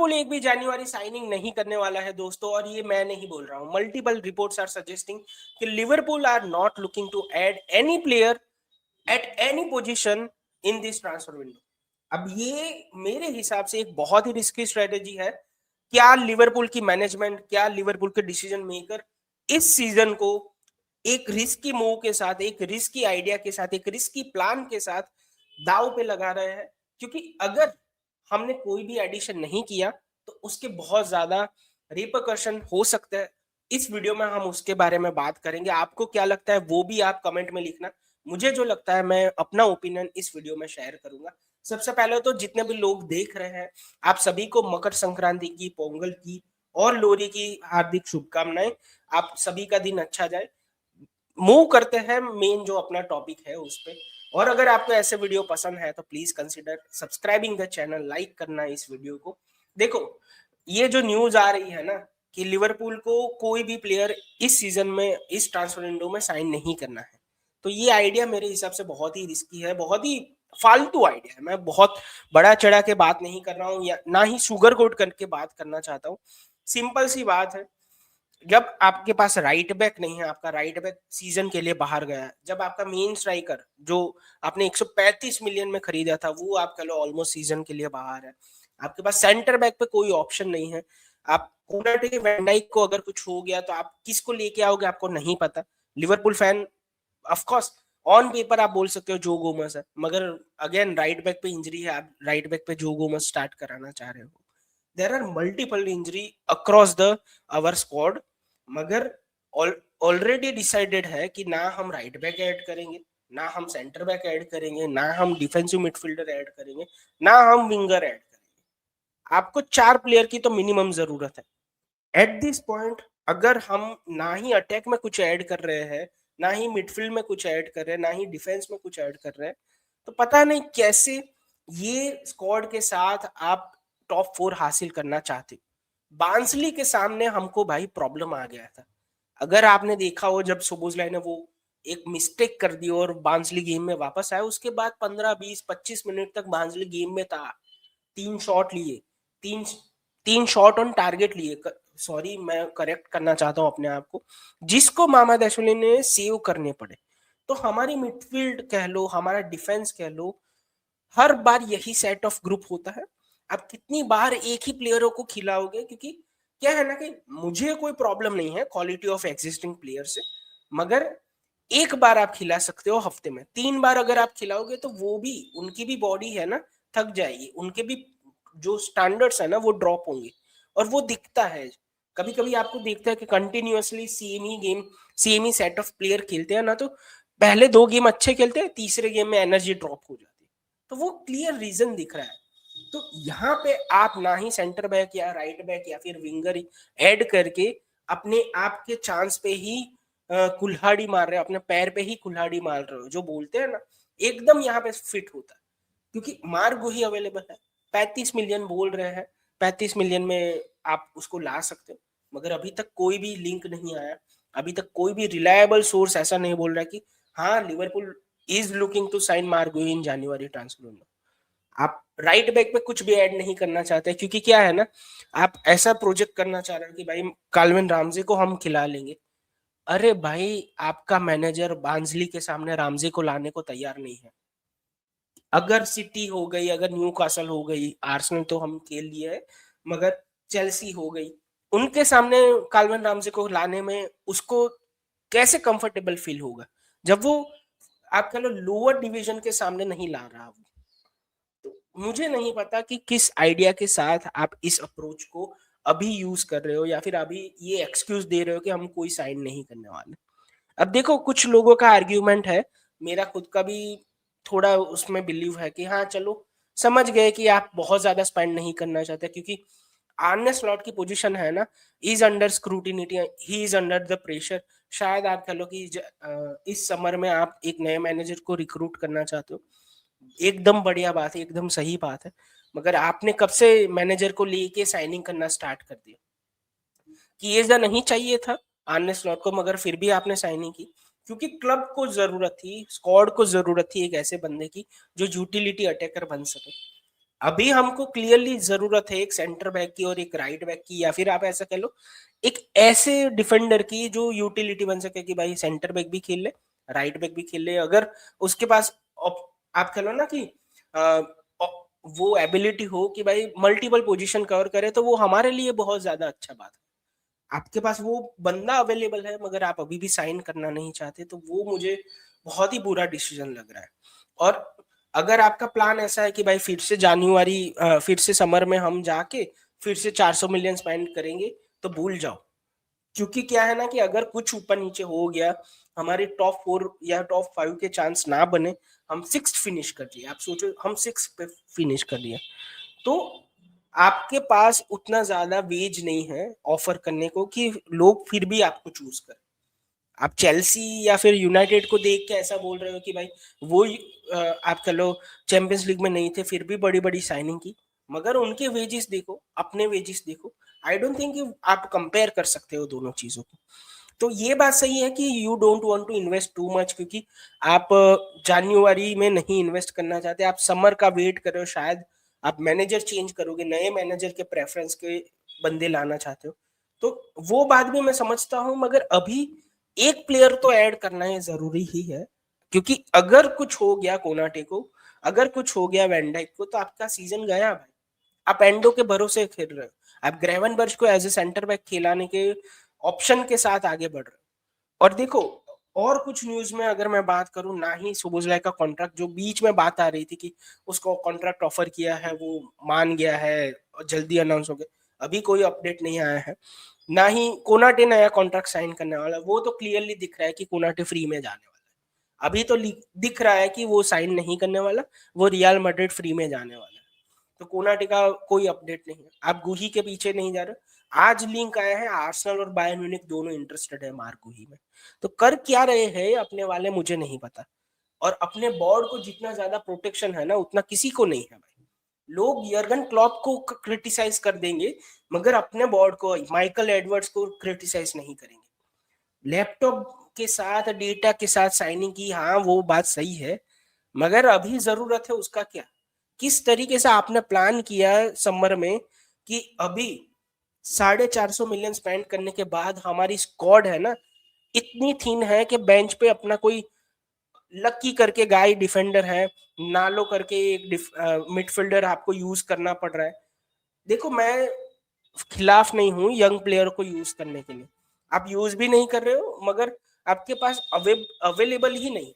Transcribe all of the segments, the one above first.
Liverpool एक भी जनवरी signing नहीं करने वाला है दोस्तों, और ये मैं नहीं बोल रहा हूँ, मल्टीपल रिपोर्ट्स आर सजेस्टिंग कि Liverpool are not looking to add any player at any position in this transfer window. अब ये मेरे हिसाब से एक बहुत ही रिस्की स्ट्रेटेजी है। क्या लिवरपूल की मैनेजमेंट, क्या लिवरपूल के डिसीजन मेकर इस सीजन को एक रिस्की मूव के साथ, एक रिस्की आइडिया के साथ, एक रिस्की प्लान के साथ दाव पे लगा रहे हैं? क्योंकि अगर हमने कोई भी एडिशन नहीं किया तो उसके बहुत ज्यादा रिपरकशन हो सकते हैं। इस वीडियो में हम उसके बारे में बात करेंगे। आपको क्या लगता है वो भी आप कमेंट में लिखना। मुझे जो लगता है मैं अपना ओपिनियन इस वीडियो में शेयर करूंगा। सबसे पहले तो जितने भी लोग देख रहे हैं, आप सभी को मकर संक्रांति की, पोंगल की और लोहड़ी की हार्दिक शुभकामनाएं। आप सभी का दिन अच्छा जाए। मूव करते हैं मेन जो अपना टॉपिक है उस पे। और अगर आपको ऐसे वीडियो पसंद है तो please consider subscribing the channel, like करना इस वीडियो को। देखो, ये जो न्यूज आ रही है ना कि लिवरपूल को कोई भी प्लेयर इस सीजन में, इस ट्रांसफर विंडो में साइन नहीं करना है, तो ये आइडिया मेरे हिसाब से बहुत ही रिस्की है, बहुत ही फालतू आइडिया है। मैं बहुत बड़ा चढ़ा के बात नहीं कर रहा हूँ या ना ही शुगर कोट करके बात करना चाहता हूँ। सिंपल सी बात है, जब आपके पास राइट बैक नहीं है, आपका राइट बैक सीजन के लिए बाहर गया है, जब आपका मेन स्ट्राइकर जो आपने 135 मिलियन में खरीदा था वो आप कह लो ऑलमोस्ट सीजन के लिए बाहर है, आपके पास सेंटर बैक पे कोई ऑप्शन नहीं है, आप कोनाटे, वैन डाइक को अगर कुछ हो गया तो आप किसको लेके आओगे आपको नहीं पता। Liverpool fan of course on paper आप बोल सकते हो जो गोमस है, मगर अगेन राइट बैक पे इंजरी है, आप राइट बैक पे जो गोमस स्टार्ट कराना चाह रहे हो। There are multiple injury across the our squad, मगर ऑलरेडी डिसाइडेड है कि ना हम राइट बैक ऐड करेंगे, ना हम सेंटर बैक ऐड करेंगे, ना हम डिफेंसिव मिडफील्डर ऐड करेंगे, ना हम विंगर ऐड करेंगे। आपको 4 प्लेयर की तो मिनिमम जरूरत है एट दिस पॉइंट। अगर हम ना ही अटैक में कुछ ऐड कर रहे हैं, ना ही मिडफील्ड में कुछ ऐड कर रहे हैं, ना ही डिफेंस में कुछ ऐड कर रहे हैं, तो पता नहीं कैसे ये स्क्वाड के साथ आप टॉप 4 हासिल करना चाहते हो। बांसली के सामने हमको भाई प्रॉब्लम आ गया था। अगर आपने देखा हो जब सोबोसलाइ ने वो एक मिस्टेक कर दी और बांसली गेम में वापस आया, उसके बाद 15 20 25 मिनट तक बांसली गेम में था। 3 शॉट लिए, तीन तीन शॉट ऑन टारगेट लिए, सॉरी मैं करेक्ट करना चाहता हूं अपने आप को, जिसको मोहम्मद अशुली ने सेव करने पड़े। तो हमारी मिडफील्ड कह लो, हमारा डिफेंस कह लो, हर बार यही सेट ऑफ ग्रुप होता है। आप कितनी बार एक ही प्लेयरों को खिलाओगे? क्योंकि क्या है ना कि मुझे कोई प्रॉब्लम नहीं है क्वालिटी ऑफ एग्जिस्टिंग प्लेयर से, मगर एक बार आप खिला सकते हो हफ्ते में, 3 बार अगर आप खिलाओगे तो वो भी, उनकी भी बॉडी है ना, थक जाएगी, उनके भी जो स्टैंडर्ड्स है ना वो ड्रॉप होंगे। और वो दिखता है, कभी कभी आपको दिखता है कि continuously same he game, same he set of player खेलते हैं ना, तो पहले 2 गेम अच्छे खेलते हैं, तीसरे गेम में एनर्जी ड्रॉप हो जाती है। तो वो क्लियर रीजन दिख रहा है। तो यहाँ पे आप ना ही सेंटर बैक या राइट बैक या फिर विंगर ऐड करके अपने आप के चांस पे ही कुल्हाड़ी मार रहे हो, अपने पैर पे ही कुल्हाड़ी मार रहे हो, जो बोलते हैं ना, एकदम यहाँ पे फिट होता है। क्योंकि मार्गो ही अवेलेबल है, 35 मिलियन बोल रहे हैं, 35 मिलियन में आप उसको ला सकते हो, मगर अभी तक कोई भी लिंक नहीं आया, अभी तक कोई भी रिलायबल सोर्स ऐसा नहीं बोल रहा कि हाँ Liverpool is looking to sign Margo in January transfer में। आप राइट बैक पे कुछ भी ऐड नहीं करना चाहते, क्योंकि क्या है ना, आप ऐसा प्रोजेक्ट करना चाह रहे हो कि भाई काल्विन रामजे को हम खिला लेंगे। अरे भाई, आपका मैनेजर बांसली के सामने रामजे को लाने को तैयार नहीं है। अगर सिटी हो गई, अगर न्यूकासल हो गई, आर्सेनल तो हम खेल लिए है, मगर चेल्सी हो गई, उनके सामने काल्विन रामजे को लाने में उसको कैसे कंफर्टेबल फील होगा, जब वो आप कह लो लोअर डिवीजन के सामने नहीं ला रहा वो। तो मुझे नहीं पता कि किस आइडिया के साथ आप इस अप्रोच को अभी यूज कर रहे हो, या फिर अभी ये एक्सक्यूज दे रहे हो कि हम कोई साइन नहीं करने वाले। अब देखो, कुछ लोगों का आर्ग्यूमेंट है, मेरा खुद का भी थोड़ा उसमें बिलीव है कि हाँ चलो, समझ गए कि आप बहुत ज्यादा स्पेंड नहीं करना चाहते, क्योंकि आर्ने स्लॉट की पोजीशन है ना, is under scrutiny, he is under the pressure. शायद आप कह लो कि इस समर में आप एक नए मैनेजर को रिक्रूट करना चाहते हो, एकदम बढ़िया बात है, एकदम सही बात है, मगर आपने कब से मैनेजर को लेके साइनिंग करना स्टार्ट कर दिया? किएजा नहीं चाहिए था आर्ने स्लॉट को, मगर फिर भी आपने साइनिंग की, क्योंकि क्लब को जरूरत थी, स्क्वाड को जरूरत थी एक ऐसे बंदे की जो यूटिलिटी अटैकर बन सके। अभी हमको क्लियरली जरूरत है एक सेंटर बैक की और एक राइट बैक की, या फिर आप ऐसा कह लो एक ऐसे डिफेंडर की जो यूटिलिटी बन सके कि भाई सेंटर बैक भी खेल ले, राइट बैक भी खेल ले। अगर उसके पास आप कह लो ना कि वो एबिलिटी हो कि भाई मल्टीपल पोजीशन कवर करे, तो वो हमारे लिए बहुत ज्यादा अच्छा बात है। आपके पास वो बंदा अवेलेबल है मगर आप अभी भी साइन करना नहीं चाहते, तो वो मुझे बहुत ही बुरा डिसीजन लग रहा है। और अगर आपका प्लान ऐसा है कि भाई फिर से समर में हम जाके फिर से 400 मिलियन स्पेंड करेंगे, तो भूल जाओ। क्योंकि क्या है ना कि अगर कुछ ऊपर नीचे हो गया, हमारे टॉप 4 या टॉप 5 के चांस ना बने, हम 6th फिनिश कर लिए, आप सोचो हम 6 पे फिनिश कर लिए, तो आपके पास उतना ज्यादा वेज नहीं है ऑफर करने को कि लोग फिर भी आपको चूज करें। आप चेल्सी या फिर यूनाइटेड को देख के ऐसा बोल रहे हो कि भाई वो आप कह लो चैंपियंस लीग में नहीं थे फिर भी बड़ी बड़ी साइनिंग की, मगर उनके वेजेस देखो, अपने वेजेस देखो। आई डोंट थिंक आप कंपेयर कर सकते हो दोनों चीजों को। तो ये बात सही है कि you don't want to invest too much, क्योंकि आप जनवरी में नहीं इन्वेस्ट करना चाहते, आप समर का वेट कर रहे हो, शायद आप मैनेजर चेंज करोगे, नए मैनेजर के प्रेफरेंस के बंदे लाना चाहते हो। तो वो बात भी मैं समझता हूँ, मगर अभी एक प्लेयर तो ऐड करना है जरूरी ही है, क्योंकि अगर कुछ हो गया कोनाटे को, अगर कुछ हो गया वैंडाइक को, तो आपका सीजन गया भाई। आप एंडो के भरोसे खेल रहे हो, आप ग्रेवनबर्च को एज ए सेंटर बैक खिलाने के ऑप्शन के साथ आगे बढ़ रहे हो। और देखो, और कुछ न्यूज में अगर मैं बात करूं, ना ही सोबोस्लाई का कॉन्ट्रैक्ट, जो बीच में बात आ रही थी कि उसको कॉन्ट्रैक्ट ऑफर किया है, वो मान गया है और जल्दी अनाउंस हो गया, अभी कोई अपडेट नहीं आया है। ना ही कोनाटे नया कॉन्ट्रैक्ट साइन करने वाला, वो तो क्लियरली दिख रहा है कि कोनाटे फ्री में जाने वाला है। अभी तो दिख रहा है कि वो साइन नहीं करने वाला, वो रियल मैड्रिड फ्री में जाने वाला है। तो कोनाटे का कोई अपडेट नहीं है, आप गुही के पीछे नहीं जा रहे। आज लिंक आया है आर्सेनल और बायर्न म्यूनिख दोनों इंटरेस्टेड है मार्क गुही में। तो कर क्या रहे हैं अपने वाले मुझे नहीं पता। और अपने बोर्ड को जितना ज्यादा प्रोटेक्शन है ना, उतना किसी को नहीं है भाई। लोग यर्गन क्लॉप को क्रिटिसाइज कर देंगे, मगर अपने बोर्ड को, माइकल एडवर्ड्स को क्रिटिसाइज नहीं करेंगे। लैपटॉप के साथ, डेटा के साथ साइनिंग की, हाँ वो बात सही है, मगर अभी जरूरत है उसका क्या? किस तरीके से आपने प्लान किया समर में कि अभी 450 मिलियन स्पेंड करने के बाद हमारी स्क्वाड है ना इतनी थीन है कि बेंच पे अपना कोई लकी करके गाय डिफेंडर है, नालो करके एक मिडफील्डर आपको यूज करना पड़ रहा है। देखो, मैं खिलाफ नहीं हूं यंग प्लेयर को यूज करने के लिए, आप यूज भी नहीं कर रहे हो, मगर आपके पास अवेलेबल ही नहीं।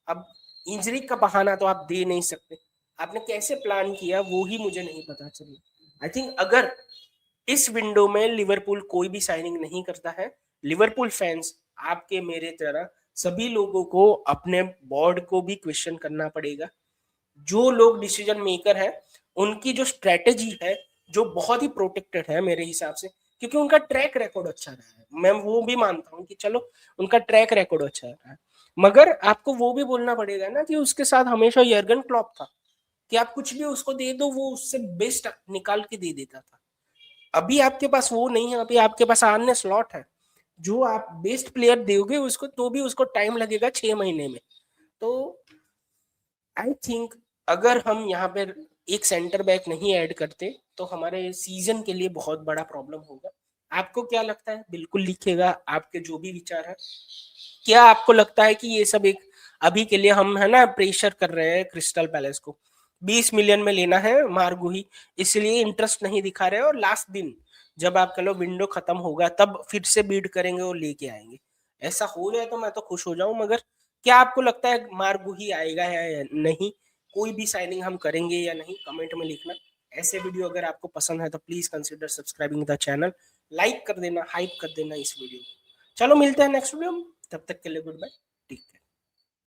अब इंजरी का बहाना तो आप दे नहीं सकते। आपने कैसे प्लान किया वो ही मुझे नहीं पता चला। आई थिंक अगर इस विंडो में लिवरपूल कोई भी साइनिंग नहीं करता है, लिवरपूल फैंस आपके मेरे तरह सभी लोगों को अपने बोर्ड को भी क्वेश्चन करना पड़ेगा। जो लोग डिसीजन मेकर है, उनकी जो स्ट्रेटेजी है, जो बहुत ही प्रोटेक्टेड है मेरे हिसाब से, क्योंकि उनका ट्रैक रिकॉर्ड अच्छा रहा है। मैं वो भी मानता हूँ कि चलो उनका ट्रैक रिकॉर्ड अच्छा रहा है, मगर आपको वो भी बोलना पड़ेगा ना कि उसके साथ हमेशा यर्गन क्लॉप था, कि आप कुछ भी उसको दे दो वो उससे बेस्ट निकाल के दे देता था। अभी आपके पास वो नहीं है, अभी आपके पास आने स्लॉट है, जो आप बेस्ट प्लेयर दोगे उसको तो भी उसको टाइम लगेगा 6 महीने में। तो आई थिंक अगर हम यहाँ पर एक सेंटर बैक नहीं ऐड करते, तो हमारे सीजन के लिए बहुत बड़ा प्रॉब्लम होगा। आपको क्या लगता है? बिल्कुल लिखेगा आपके जो भी विचार है। क्या आपको लगता है कि ये सब एक अभी के लिए हम है ना प्रेशर कर रहे हैं क्रिस्टल पैलेस को, 20 मिलियन में लेना है मार्गुही, इसलिए इंटरेस्ट नहीं दिखा रहे, और लास्ट दिन जब आप कह लो विंडो खत्म होगा तब फिर से बीड करेंगे और लेके आएंगे? ऐसा हो जाए तो मैं तो खुश हो जाऊं, मगर क्या आपको लगता है मार्गुही आएगा या नहीं? कोई भी साइनिंग हम करेंगे या नहीं, कमेंट में लिखना। ऐसे वीडियो अगर आपको पसंद है तो please consider subscribing the channel, like कर देना, हाइप कर देना इस वीडियो को। चलो मिलते हैं नेक्स्ट वीडियो में, तब तक के लिए गुड बाय, टेक केयर।